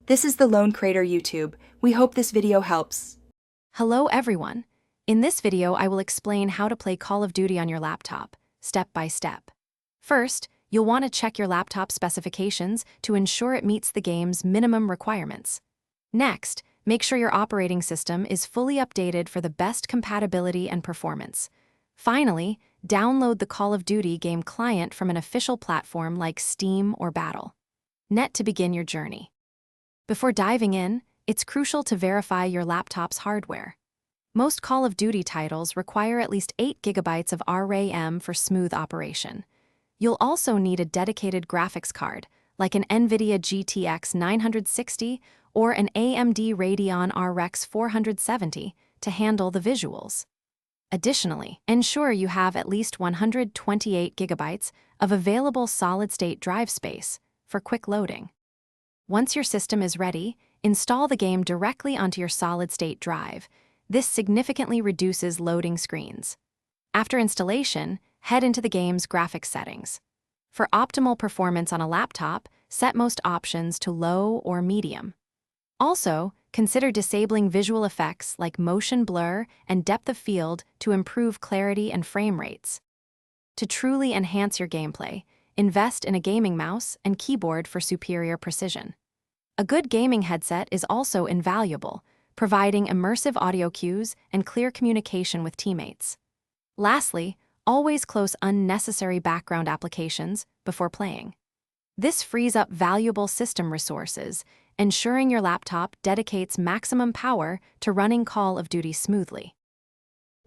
This is the Lone Crater YouTube. We hope this video helps. Hello everyone. In this video, I will explain how to play Call of Duty on your laptop, step by step. First, you'll want to check your laptop specifications to ensure it meets the game's minimum requirements. Next, make sure your operating system is fully updated for the best compatibility and performance. Finally, download the Call of Duty game client from an official platform like Steam or Battle.net to begin your journey. Before diving in, it's crucial to verify your laptop's hardware. Most Call of Duty titles require at least 8 GB of RAM for smooth operation. You'll also need a dedicated graphics card, like an NVIDIA GTX 960 or an AMD Radeon RX 470, to handle the visuals. Additionally, ensure you have at least 128 GB of available solid-state drive space for quick loading. Once your system is ready, install the game directly onto your solid-state drive. This significantly reduces loading screens. After installation, head into the game's graphics settings. For optimal performance on a laptop, set most options to low or medium. Also, consider disabling visual effects like motion blur and depth of field to improve clarity and frame rates. To truly enhance your gameplay, invest in a gaming mouse and keyboard for superior precision. A good gaming headset is also invaluable, providing immersive audio cues and clear communication with teammates. Lastly, always close unnecessary background applications before playing. This frees up valuable system resources, ensuring your laptop dedicates maximum power to running Call of Duty smoothly.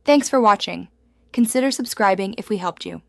Thanks for watching. Consider subscribing if we helped you.